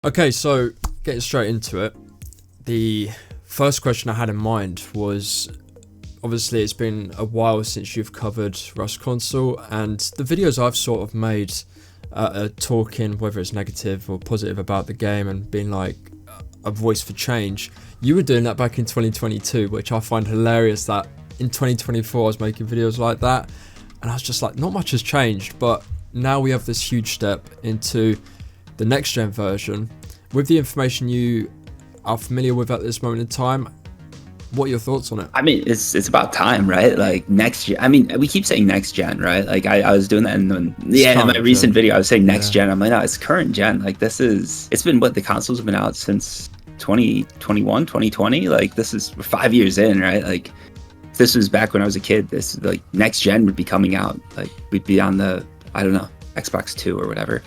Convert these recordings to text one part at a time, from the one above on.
Okay, so getting straight into it, the first question I had in mind was, obviously it's been a while since you've covered Rust console, and the videos I've sort of made talking, whether it's negative or positive about the game and being like a voice for change, you were doing that back in 2022, which I find hilarious that in 2024 I was making videos like that, and I was just like, not much has changed, but now we have this huge step into the next gen version. With the information you are familiar with at this moment in time, what are your thoughts on it? I mean, it's about time, right? Like next year. I mean, we keep saying next gen, right? Like I was doing that in my recent video. I was saying next gen. I'm like, no, it's current gen. Like it's been what, the consoles have been out since 2021, 2020. Like this is 5 years in, right? Like this was back when I was a kid. This like next gen would be coming out. Like we'd be on the, I don't know, Xbox 2 or whatever.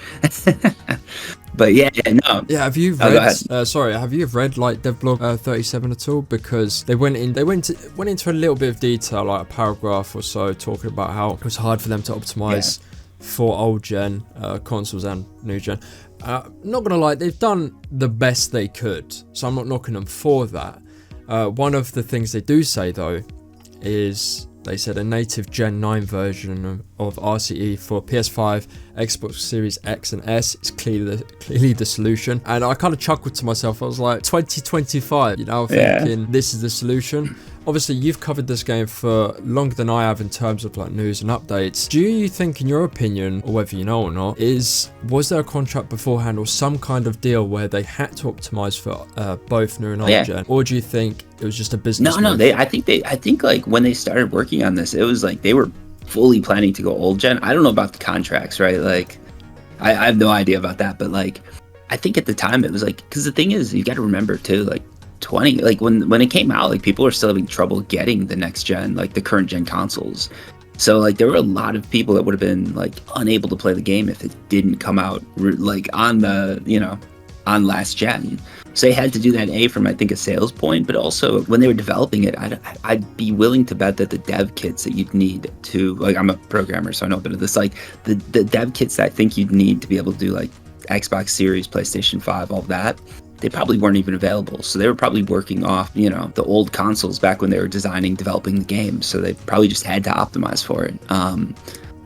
But yeah, no. Yeah, have you read? Have you read like Devblog 37 at all? Because they went into a little bit of detail, like a paragraph or so, talking about how it was hard for them to optimize for old gen consoles and new gen. Not gonna lie, they've done the best they could, so I'm not knocking them for that. One of the things they do say though is, they said a native Gen 9 version of RCE for PS5, Xbox Series X and S is clearly the solution. And I kind of chuckled to myself. I was like, 2025, you know, thinking this is the solution. Obviously, you've covered this game for longer than I have in terms of like news and updates. Do you think, in your opinion, or whether you know or not, was there a contract beforehand or some kind of deal where they had to optimize for both new and old gen, or do you think it was just a business? No. I think like when they started working on this, it was like they were fully planning to go old gen. I don't know about the contracts, right? Like, I have no idea about that, but like, I think at the time it was like, because the thing is, you got to remember too, like. Like when it came out, like people were still having trouble getting the next gen, like the current gen consoles. So like there were a lot of people that would have been like unable to play the game if it didn't come out like on the, you know, on last gen. So they had to do that from, I think, a sales point, but also when they were developing it, I'd be willing to bet that the dev kits that you'd need to, like, I'm a programmer, so I know a bit of this, like the dev kits that I think you'd need to be able to do like Xbox Series, PlayStation 5, all that, they probably weren't even available. So they were probably working off, you know, the old consoles back when they were developing the game. So they probably just had to optimize for it.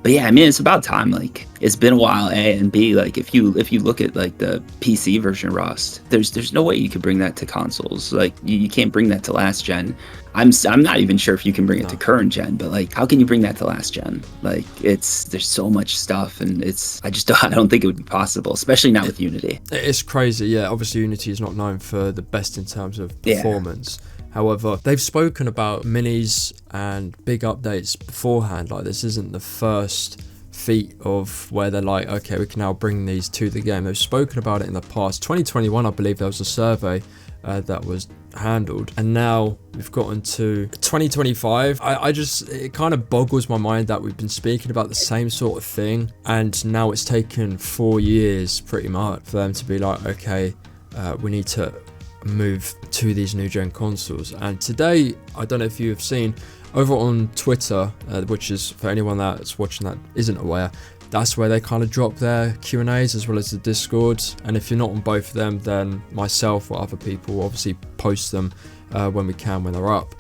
But yeah, I mean, it's about time. Like, it's been a while, A, and B, like, if you look at like the PC version of Rust, there's no way you could bring that to consoles. Like, you can't bring that to last gen. I'm not even sure if you can bring it to current gen, but like, how can you bring that to last gen? Like, there's so much stuff, and I don't think it would be possible, especially not with Unity. It's crazy, yeah. Obviously, Unity is not known for the best in terms of performance. Yeah. However, they've spoken about minis and big updates beforehand. Like, this isn't the first feat of where they're like, okay, we can now bring these to the game. They've spoken about it in the past. 2021, I believe there was a survey that was handled, and now we've gotten to 2025. It kind of boggles my mind that we've been speaking about the same sort of thing, and now it's taken 4 years pretty much for them to be like, okay, we need to move to these new gen consoles. And today, I don't know if you have seen over on Twitter, which is, for anyone that's watching that isn't aware, that's where they kind of drop their Q&As as well as the Discord. And if you're not on both of them, then myself or other people will obviously post them when they're up.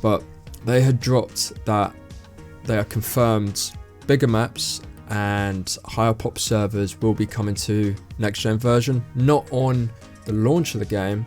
But they had dropped that they are confirmed bigger maps and higher pop servers will be coming to next gen version, not on the launch of the game,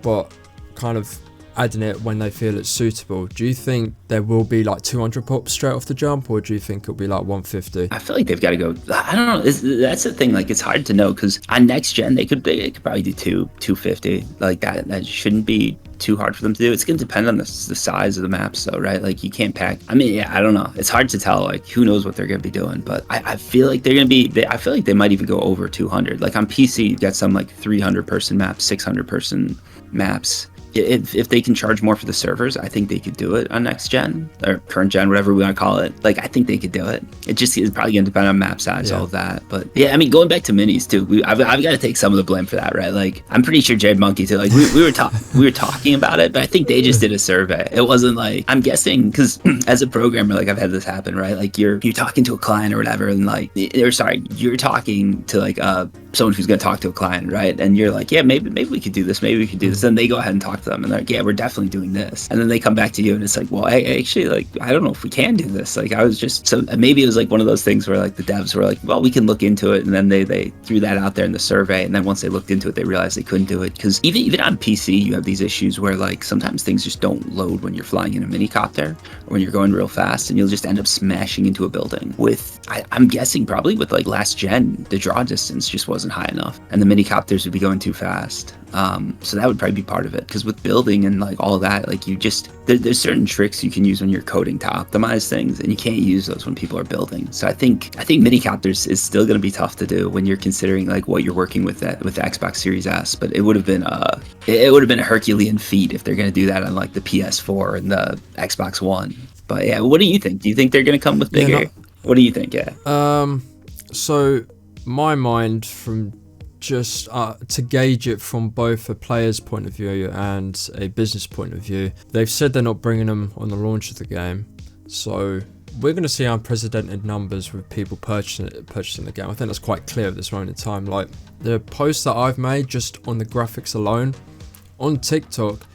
but kind of adding it when they feel it's suitable. Do you think there will be like 200 pops straight off the jump, or do you think it'll be like 150? I feel like they've got to go. I don't know. That's the thing. Like, it's hard to know, because on next gen they could probably do 250. Like that shouldn't be too hard for them to do. It's gonna depend on the size of the maps, though, right? Like, you can't pack. I mean, yeah, I don't know. It's hard to tell. Like, who knows what they're gonna be doing? But I feel like they're gonna be. I feel like they might even go over 200. Like on PC, you got some like 300 person maps, 600 person maps. If they can charge more for the servers, I think they could do it on next gen or current gen, whatever we want to call it. Like, I think they could do it. It just is probably going to depend on map size, all of that. But yeah, I mean, going back to minis too, I've got to take some of the blame for that, right? Like, I'm pretty sure Jade Monkey too. Like, we were talking about it, but I think they just did a survey. It wasn't like, I'm guessing, because as a programmer, like, I've had this happen, right? Like, you're talking to a client or whatever, and like, you're talking to like a someone who's going to talk to a client, right? And you're like, yeah, maybe we could do this, maybe we could do this. Then they go ahead and talk to them, and they're like, yeah, we're definitely doing this. And then they come back to you, and it's like, well, I actually, like, I don't know if we can do this. Like, I was just, so maybe it was like one of those things where like the devs were like, well, we can look into it, and then they threw that out there in the survey, and then once they looked into it, they realized they couldn't do it. Because even on PC, you have these issues where like sometimes things just don't load when you're flying in a minicopter or when you're going real fast, and you'll just end up smashing into a building. With, I'm guessing probably with like last gen, the draw distance just wasn't high enough, and the minicopters would be going too fast. So that would probably be part of it, because with building and like all that, like you just, there's certain tricks you can use when you're coding to optimize things, and you can't use those when people are building. So I think minicopters is still going to be tough to do when you're considering like what you're working with with the Xbox Series S. But it would have been a Herculean feat if they're going to do that on like the PS4 and the Xbox One. But yeah, what do you think? Do you think they're going to come with bigger? What do you think? Yeah. So my mind, from just to gauge it from both a player's point of view and a business point of view, they've said they're not bringing them on the launch of the game. So we're going to see unprecedented numbers with people purchasing the game. I think that's quite clear at this moment in time. Like the posts that I've made just on the graphics alone on TikTok,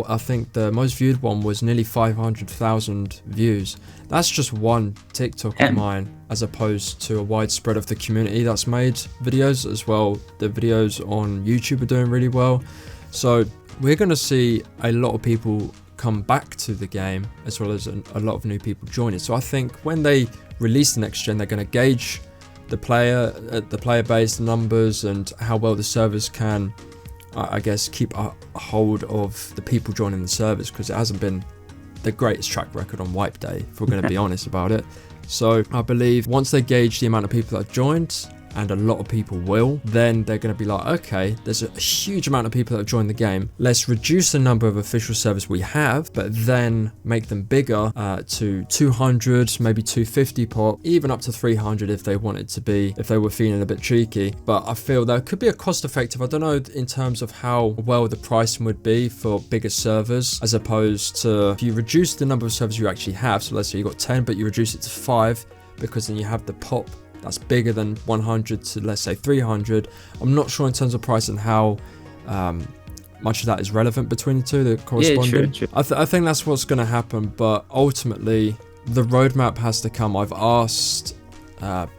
I think the most viewed one was nearly 500,000 views. That's just one TikTok of mine, as opposed to a widespread of the community that's made videos as well. The videos on YouTube are doing really well. So we're going to see a lot of people come back to the game, as well as a lot of new people join it. So I think when they release the next gen, they're going to gauge the player base, the numbers, and how well the servers can, I guess, keep a hold of the people joining the servers, because it hasn't been the greatest track record on wipe day, if we're going to be honest about it. So I believe once they gauge the amount of people that have joined, and a lot of people will, then they're going to be like, okay, there's a huge amount of people that have joined the game. Let's reduce the number of official servers we have, but then make them bigger to 200, maybe 250 pop, even up to 300 if they wanted to be, if they were feeling a bit cheeky. But I feel that could be a cost effective. I don't know in terms of how well the pricing would be for bigger servers, as opposed to if you reduce the number of servers you actually have. So let's say you got 10, but you reduce it to 5, because then you have the pop that's bigger than 100 to, let's say, 300. I'm not sure in terms of price and how much of that is relevant between the two, the corresponding. Yeah, true. I think that's what's going to happen, but ultimately the roadmap has to come. I've asked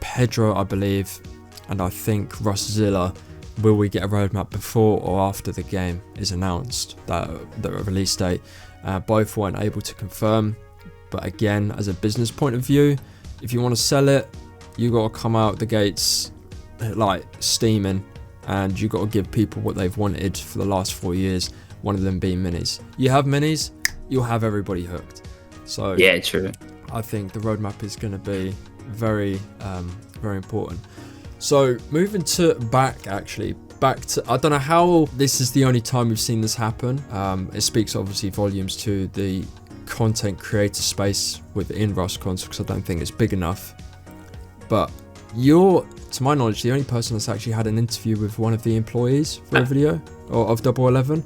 Pedro, I believe, and I think Russzilla, will we get a roadmap before or after the game is announced, the release date? Both weren't able to confirm, but again, as a business point of view, if you want to sell it, you got to come out the gates like steaming, and you got to give people what they've wanted for the last 4 years, one of them being minis. You have minis, you'll have everybody hooked. So yeah, true. I think the roadmap is going to be very important. So moving back to, I don't know how this is the only time we've seen this happen. It speaks obviously volumes to the content creator space within Rustcons, because I don't think it's big enough. But you're, to my knowledge, the only person that's actually had an interview with one of the employees for a video of D11.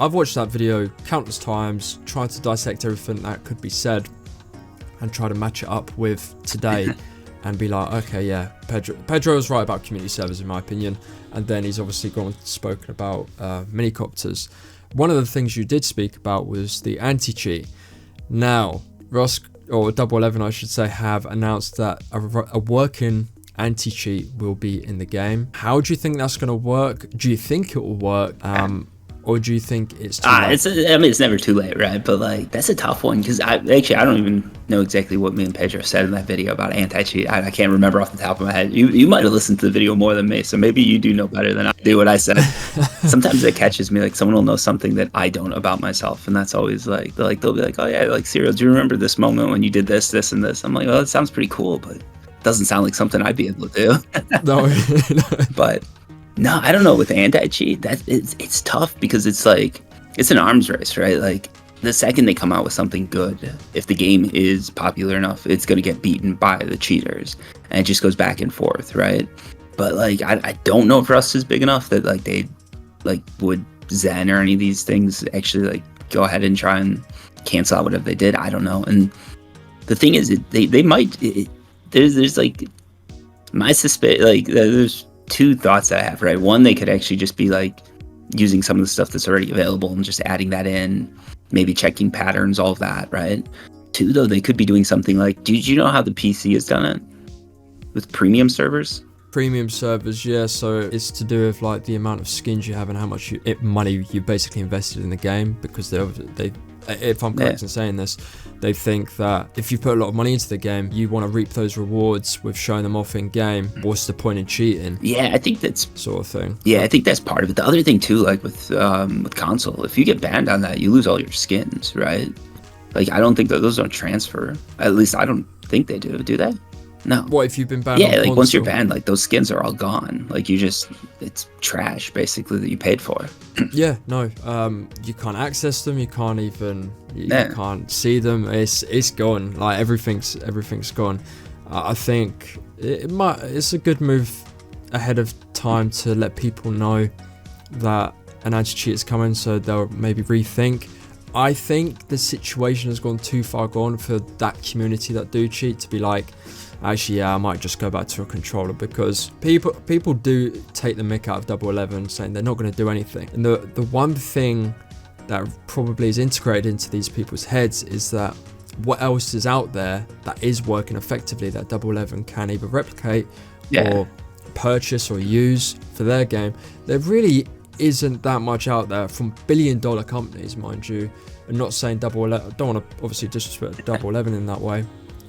I've watched that video countless times, tried to dissect everything that could be said, and try to match it up with today, and be like, okay, yeah, Pedro was right about community servers in my opinion. And then he's obviously spoken about minicopters. One of the things you did speak about was the anti-cheat. Now, D11, I should say, have announced that a working anti-cheat will be in the game. How do you think that's going to work? Do you think it will work? Or do you think it's too late? It's never too late, right? But like, that's a tough one, because I don't even know exactly what me and Pedro said in that video about anti-cheat. I can't remember off the top of my head. You might have listened to the video more than me, so maybe you do know better than I do what I said. Sometimes it catches me, like someone will know something that I don't about myself, and that's always like, they'll be like, oh yeah, like Cereal, do you remember this moment when you did this, this, and this? I'm like, well, it sounds pretty cool, but it doesn't sound like something I'd be able to do. No. But no, I don't know. With anti-cheat, it's tough, because it's like, it's an arms race, right? Like, the second they come out with something good, if the game is popular enough, it's going to get beaten by the cheaters, and it just goes back and forth, right? But like, I don't know if Rust is big enough that like they like would Zen or any of these things actually like go ahead and try and cancel out whatever they did. I don't know. And the thing is, they might. There's like my suspicion, like there's two thoughts that I have, right? One, they could actually just be like using some of the stuff that's already available and just adding that in, maybe checking patterns, all of that, right? Two, though, they could be doing something like, did you know how the PC has done it with premium servers? Premium servers, yeah, so it's to do with like the amount of skins you have and how much money you basically invested in the game, because they if I'm correct in saying this, they think that if you put a lot of money into the game, you want to reap those rewards with showing them off in game. What's the point in cheating? Yeah, I think that's sort of thing. Yeah, I think that's part of it. The other thing too, like with console, if you get banned on that, you lose all your skins, right? Like, I don't think that those don't transfer. At least I don't think they do. Do they? No. What if you've been banned? Yeah, on like console? Once you're banned, like those skins are all gone. Like it's trash basically that you paid for. Yeah, no, you can't access them. You can't even you can't see them. It's gone. Like everything's gone. I think it's a good move ahead of time to let people know that an anti-cheat is coming, so they'll maybe rethink. I think the situation has gone too far gone for that community that do cheat to be like, actually, yeah, I might just go back to a controller, because people do take the mick out of Double 11, saying they're not going to do anything. And the one thing that probably is integrated into these people's heads is that what else is out there that is working effectively that Double 11 can either replicate or purchase or use for their game. There really isn't that much out there from billion-dollar companies, mind you. I'm not saying Double 11. I don't want to obviously disrespect Double 11 in that way.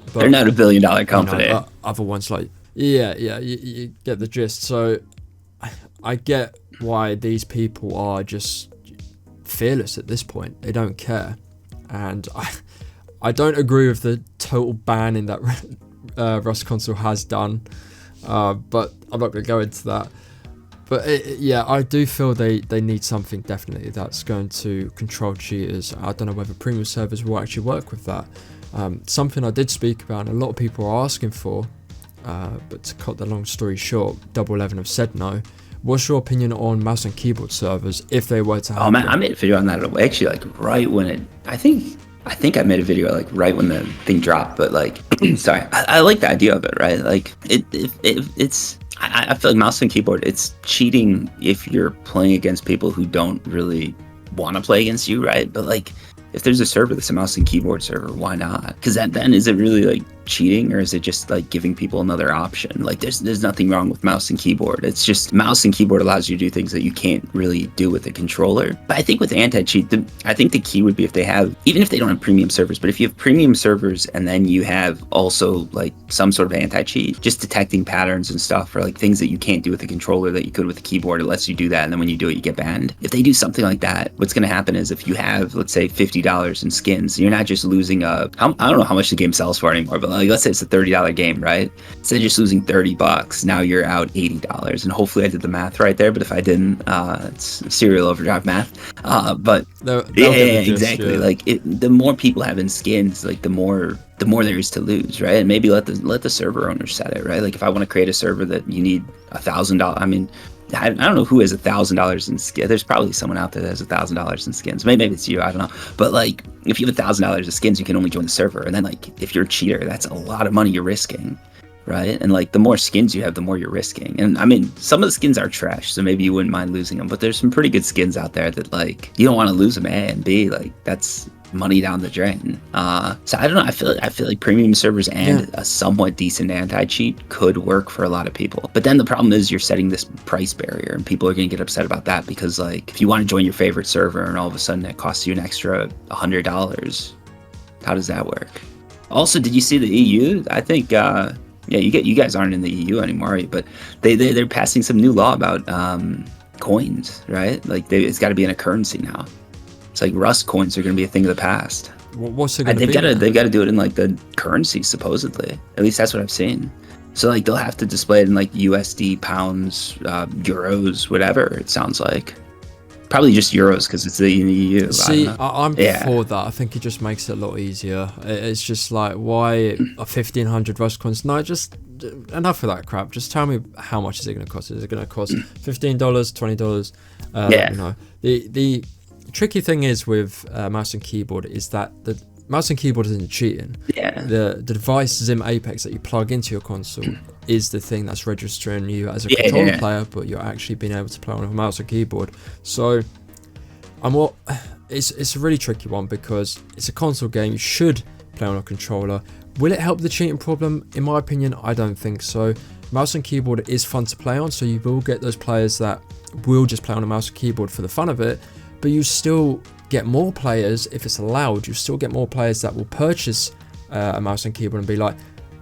But, they're not a billion-dollar company. You know, other ones like, you get the gist. So I get why these people are just fearless at this point. They don't care. And I don't agree with the total banning that Rust console has done. But I'm not going to go into that. But I do feel they need something definitely that's going to control cheaters. I don't know whether premium servers will actually work with that. Something I did speak about and a lot of people are asking for, but to cut the long story short, Double 11 have said no. What's your opinion on mouse and keyboard servers if they were to happen? Oh man, I made a video on that actually, like right when it. I think I made a video like right when the thing dropped, but like, sorry, I like the idea of it, right? Like it's. I feel like mouse and keyboard, it's cheating if you're playing against people who don't really want to play against you, right? But like, if there's a server that's a mouse and keyboard server, why not? Because then is it really like cheating, or is it just like giving people another option? Like there's nothing wrong with mouse and keyboard. It's just mouse and keyboard allows you to do things that you can't really do with a controller. But I think with anti-cheat, I think the key would be if they have, even if they don't have premium servers, but if you have premium servers and then you have also like some sort of anti-cheat, just detecting patterns and stuff, or like things that you can't do with a controller that you could with a keyboard, it lets you do that, and then when you do it, you get banned. If they do something like that, what's going to happen is if you have, let's say, $50 in skins, you're not just losing I don't know how much the game sells for anymore, but like, let's say it's a $30 game, right? Instead of just losing $30, now you're out $80. And hopefully I did the math right there, but if I didn't, it's CerealOverdrive math. But exactly. Yeah. Like the more people have in skins, like the more there is to lose, right? And maybe let the server owner set it, right? Like if I want to create a server that you need $1,000, I mean, I don't know who has $1,000 in skins. There's probably someone out there that has $1,000 in skins. Maybe it's you. I don't know. But like, if you have $1,000 of skins, you can only join the server. And then like, if you're a cheater, that's a lot of money you're risking, right? And like, the more skins you have, the more you're risking. And I mean, some of the skins are trash, so maybe you wouldn't mind losing them. But there's some pretty good skins out there that like, you don't want to lose them, A, and B, like that's money down the drain. So I don't know. I feel like premium servers and a somewhat decent anti-cheat could work for a lot of people. But then the problem is you're setting this price barrier, and people are going to get upset about that, because like if you want to join your favorite server and all of a sudden it costs you an extra $100, how does that work? Also, did you see the EU? I think you guys aren't in the EU anymore, right? But they're passing some new law about coins, right? Like it's got to be in a currency now. It's like Rust coins are going to be a thing of the past. What's it going to be? They've got to do it in like the currency, supposedly. At least that's what I've seen. So like they'll have to display it in like USD, pounds, euros, whatever. It sounds like probably just euros because it's the EU. See, I'm before that. I think it just makes it a lot easier. It's just like, why 1,500 Rust coins? No, just enough of that crap. Just tell me how much is it going to cost? Is it going to cost $15, $20? You know, the tricky thing is with mouse and keyboard is that the mouse and keyboard isn't cheating. Yeah. The device Zim Apex that you plug into your console is the thing that's registering you as a controller player, but you're actually being able to play on a mouse and keyboard. So it's a really tricky one because it's a console game. You should play on a controller. Will it help the cheating problem? In my opinion, I don't think so. Mouse and keyboard is fun to play on, so you will get those players that will just play on a mouse and keyboard for the fun of it, but you still get more players, if it's allowed, you still get more players that will purchase a mouse and keyboard and be like,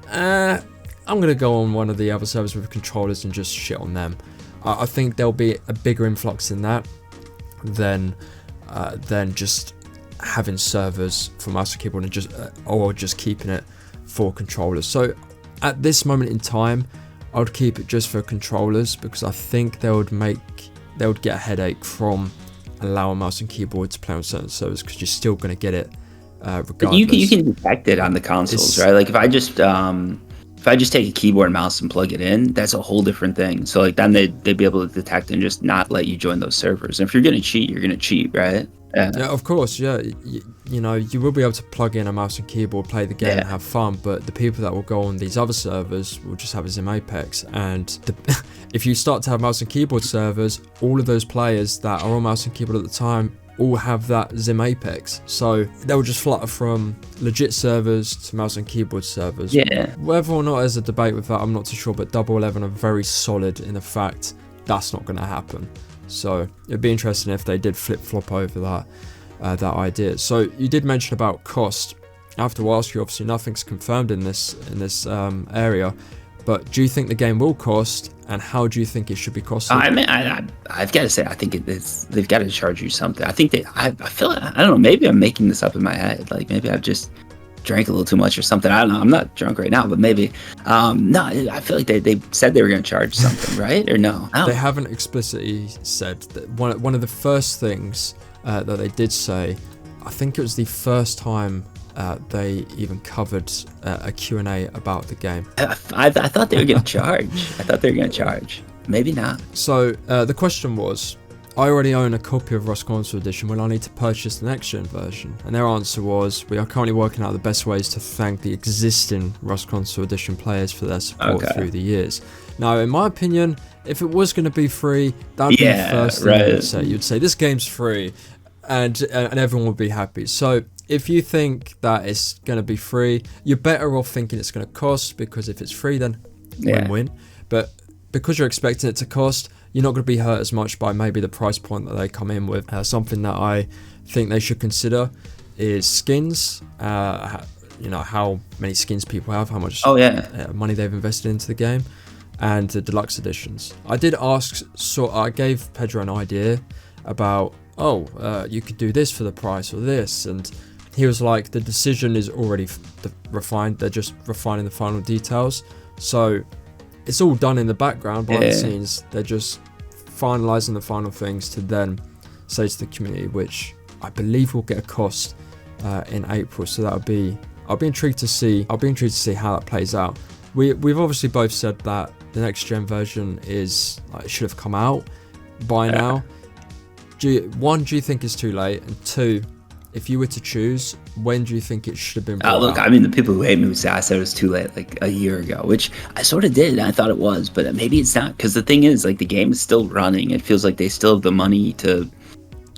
I'm going to go on one of the other servers with controllers and just shit on them. I think there'll be a bigger influx in that than just having servers for mouse and keyboard and just keeping it for controllers. So at this moment in time, I would keep it just for controllers because I think they would get a headache from allowing mouse and keyboard to play on certain servers because you're still going to get it regardless. You can detect it on the consoles, right? Like if I just take a keyboard and mouse and plug it in, that's a whole different thing. So like then they'd be able to detect and just not let you join those servers. And if you're going to cheat, you're going to cheat, right? Yeah, of course, yeah. You know, you will be able to plug in a mouse and keyboard, play the game and have fun, but the people that will go on these other servers will just have a Zim Apex. And if you start to have mouse and keyboard servers, all of those players that are on mouse and keyboard at the time all have that Zim Apex. So they'll just flutter from legit servers to mouse and keyboard servers. Yeah. Whether or not there's a debate with that, I'm not too sure, but D11 are very solid in the fact that's not going to happen. So it'd be interesting if they did flip-flop over that idea. So you did mention about cost. I have to ask you, obviously nothing's confirmed in this area, but do you think the game will cost, and how do you think it should be costed? I mean, I've got to say, I think they've got to charge you something. I think I feel, I don't know, maybe I'm making this up in my head. Like maybe I've just drank a little too much or something. I don't know. I'm not drunk right now, but maybe. No, I feel like they said they were going to charge something, right? Or no? They haven't explicitly said that. One of the first things that they did say, I think it was the first time they even covered a Q&A about the game. I thought they were going to charge. Maybe not. So the question was, I already own a copy of Rust Console Edition. Will I need to purchase the next gen version? And their answer was, we are currently working out the best ways to thank the existing Rust Console Edition players for their support through the years. Now, in my opinion, if it was going to be free, that would be the first thing you'd say. You'd say, this game's free, and everyone would be happy. So if you think that it's going to be free, you're better off thinking it's going to cost, because if it's free, then win-win. But because you're expecting it to cost, you're not going to be hurt as much by maybe the price point that they come in with. Something that I think they should consider is skins. You know, how many skins people have, how much money they've invested into the game, and the deluxe editions. I did ask, I gave Pedro an idea about, you could do this for the price or this, and he was like, the decision is already refined. They're just refining the final details. So it's all done in the background, behind the scenes. They're just finalising the final things to then say to the community, which I believe will get a cost in April. So I'll be intrigued to see. How that plays out. We've obviously both said that the next gen version it should have come out by now. Do you think it's too late? And two, if you were to choose, when do you think it should have been brought out? I mean, the people who hate me would say I said it was too late like a year ago, which I sort of did. I thought it was, but maybe it's not, because the thing is, like, the game is still running. It feels like they still have the money to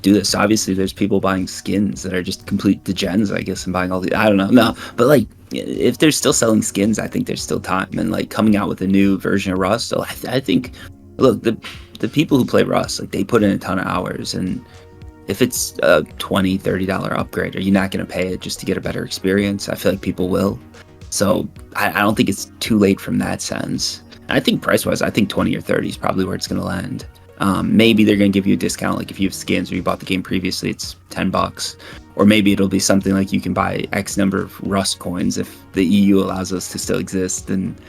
do this. Obviously, there's people buying skins that are just complete degens, I guess, and buying all the, I don't know. No, but like, if they're still selling skins, I think there's still time. And like coming out with a new version of Rust, I think, look, the people who play Rust, like, they put in a ton of hours, and if it's a $20, $30 upgrade, are you not going to pay it just to get a better experience? I feel like people will. So I don't think it's too late from that sense. And I think price-wise, I think 20 or 30 is probably where it's going to land. Maybe they're going to give you a discount, like if you have skins or you bought the game previously, it's $10. Or maybe it'll be something like you can buy X number of Rust coins if the EU allows us to still exist, and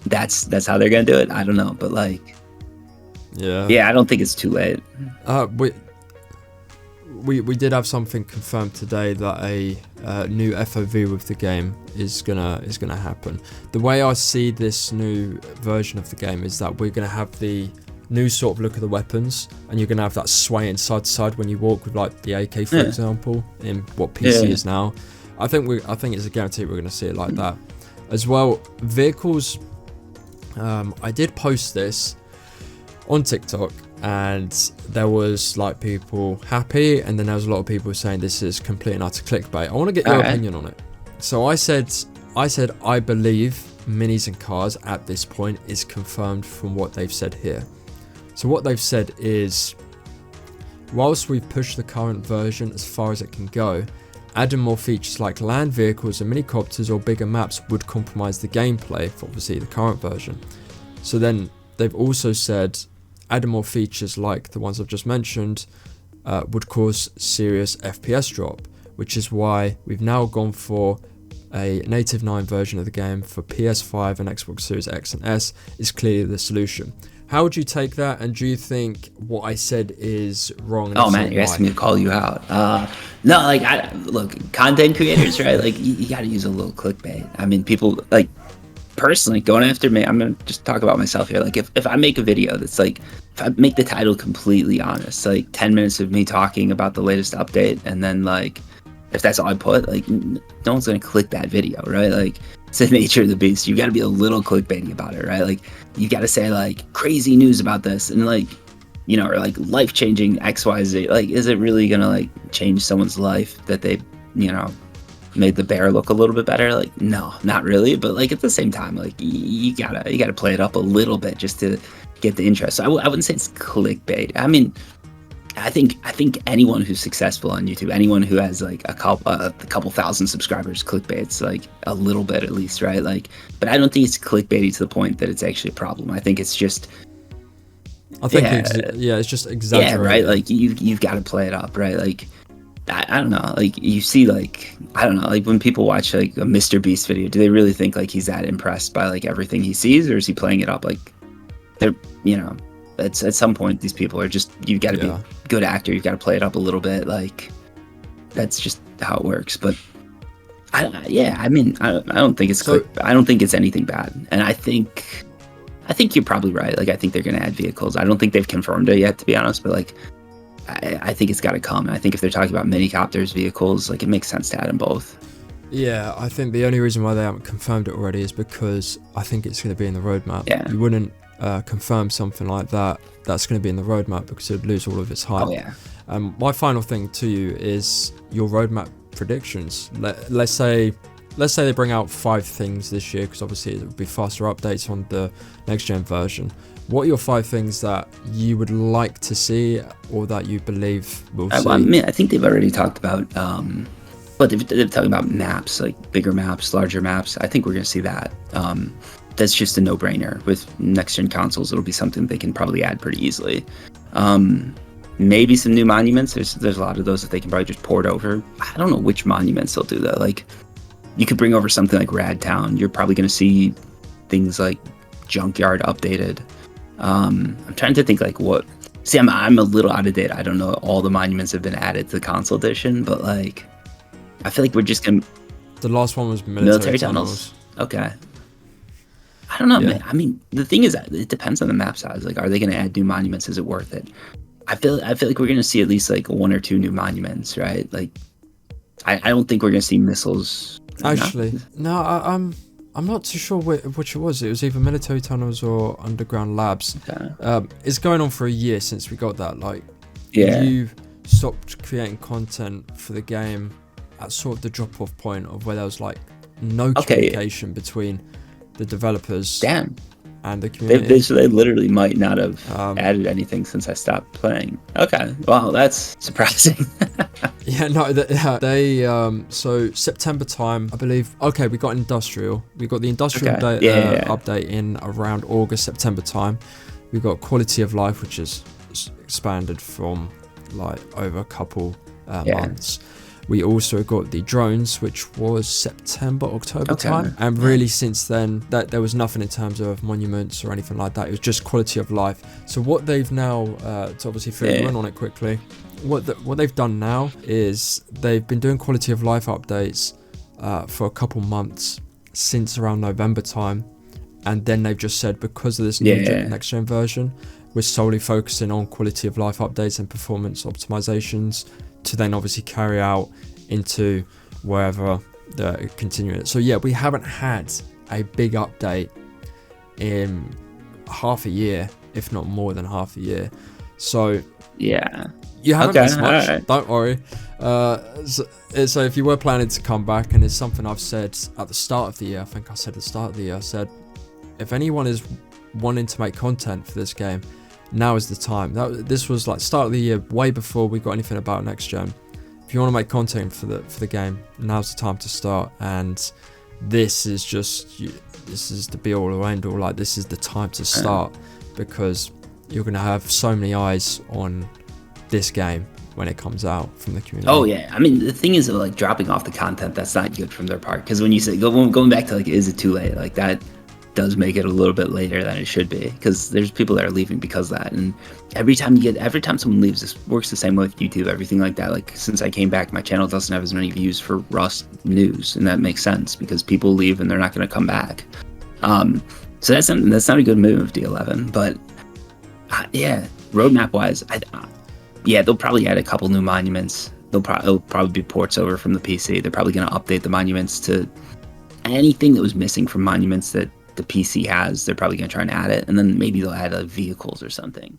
that's how they're going to do it. I don't know, but like, yeah, I don't think it's too late. We did have something confirmed today that a new FOV with the game is gonna happen. The way I see this new version of the game is that we're gonna have the new sort of look of the weapons, and you're gonna have that swaying side to side when you walk with like the AK, for example, in what PC is now. I think it's a guarantee we're gonna see it like that as well. Vehicles, I did post this on TikTok, and there was like people happy, and then there was a lot of people saying this is complete and utter clickbait. I want to get your opinion on it. So I said I believe minis and cars at this point is confirmed from what they've said here. So what they've said is, whilst we've pushed the current version as far as it can go, adding more features like land vehicles and minicopters or bigger maps would compromise the gameplay for obviously the current version. So then they've also said adding more features like the ones I've just mentioned would cause serious FPS drop, which is why we've now gone for a native 9 version of the game for PS5 and Xbox Series X and S is clearly the solution. How would you take that, and do you think what I said is wrong? Oh man, you're asking me to call you out. No, like, look, content creators, right? Like, you got to use a little clickbait. I mean, people, like, personally, going after me, I'm going to just talk about myself here. Like, if I make a video that's like, if I make the title completely honest, like 10 minutes of me talking about the latest update, and then, like, if that's all I put, like, no one's going to click that video, right? Like, it's the nature of the beast. You got to be a little clickbaity about it, right? Like, you got to say, like, crazy news about this, and, like, you know, or like life-changing XYZ. Like, is it really going to, like, change someone's life that they, you know, made the bear look a little bit better? Like, no, not really. But, like, at the same time, like, you gotta play it up a little bit just to get the interest. So I wouldn't say it's clickbait. I mean, I think anyone who's successful on YouTube, anyone who has like a couple thousand subscribers, clickbait's like a little bit at least, right? Like, but I don't think it's clickbaity to the point that it's actually a problem. I think it's just, it's just exaggerated. Yeah, right. Like you've got to play it up, right? Like, I don't know. Like, you see, like, I don't know. Like, when people watch like a Mr. Beast video, do they really think like he's that impressed by like everything he sees, or is he playing it up? Like, they're, you know. At some point, these people are just, you've got to be a good actor. You've got to play it up a little bit. Like, that's just how it works. But I don't think it's I don't think it's anything bad. And I think you're probably right. Like, I think they're going to add vehicles. I don't think they've confirmed it yet, to be honest. But like, I think it's got to come. And I think if they're talking about minicopters, vehicles, like, it makes sense to add them both. Yeah, I think the only reason why they haven't confirmed it already is because I think it's going to be in the roadmap. Yeah. You wouldn't confirm something like that's going to be in the roadmap because it would lose all of its hype. Oh yeah. My final thing to you is your roadmap predictions. Let's say they bring out 5 things this year, because obviously it would be faster updates on the next gen version. What are your 5 things that you would like to see, or that you believe we'll see? I mean, I think they've already talked about but they're talking about maps, like bigger maps, larger maps. I think we're going to see that. That's just a no-brainer. With next-gen consoles, it'll be something they can probably add pretty easily. Maybe some new monuments. There's a lot of those that they can probably just port over. I don't know which monuments they'll do though. Like, you could bring over something like Rad Town. You're probably going to see things like Junkyard updated. I'm trying to think like what. See, I'm a little out of date. I don't know all the monuments have been added to the console edition, but like, I feel like we're just gonna. The last one was military tunnels. Okay. I don't know, Yeah. man. I mean, the thing is that it depends on the map size. Like, are they going to add new monuments? Is it worth it? I feel like we're going to see at least like 1 or 2 new monuments, right? Like, I don't think we're going to see missiles. Actually, no, I'm not too sure which it was. It was either military tunnels or underground labs. Okay. It's going on for a year since we got that. Like, Yeah. you stopped creating content for the game at sort of the drop-off point of where there was like no communication between the developers and the community. They literally might not have added anything since I stopped playing. Okay, well, that's surprising. Yeah, no, they so September time, I believe. Okay, we got industrial. We got the industrial update in around August, September time. We got quality of life, which is expanded from like over a couple months. We also got the drones, which was September, October time. And really since then, that there was nothing in terms of monuments or anything like that. It was just quality of life. So what they've now, to obviously fill you in on it quickly, what they've done now is they've been doing quality of life updates for a couple months since around November time. And then they've just said, because of this new next gen version, we're solely focusing on quality of life updates and performance optimizations to then obviously carry out into wherever they're continuing it. So yeah, we haven't had a big update in half a year, if not more than half a year. So yeah, you haven't missed much. Right. Don't worry. So if you were planning to come back, and it's something I've said at the start of the year, I think I said at the start of the year, I said, if anyone is wanting to make content for this game, now is the time. This was like start of the year, way before we got anything about next gen. If you want to make content for the game, now's the time to start. And this is the be all or end all. Like, this is the time to start, because you're gonna have so many eyes on this game when it comes out from the community. Oh yeah, I mean, the thing is, like, dropping off the content, that's not good from their part. Because when you say going back to, like, is it too late? Like, that does make it a little bit later than it should be, because there's people that are leaving because of that. And every time someone leaves, this works the same way with YouTube, everything like that. Like, since I came back, my channel doesn't have as many views for Rust news, and that makes sense because people leave and they're not going to come back. So that's not a good move, D11. But yeah, roadmap wise, they'll probably add a couple new monuments. It'll probably be ports over from the PC. They're probably going to update the monuments to anything that was missing from monuments that the PC has. They're probably going to try and add it, and then maybe they'll add vehicles or something.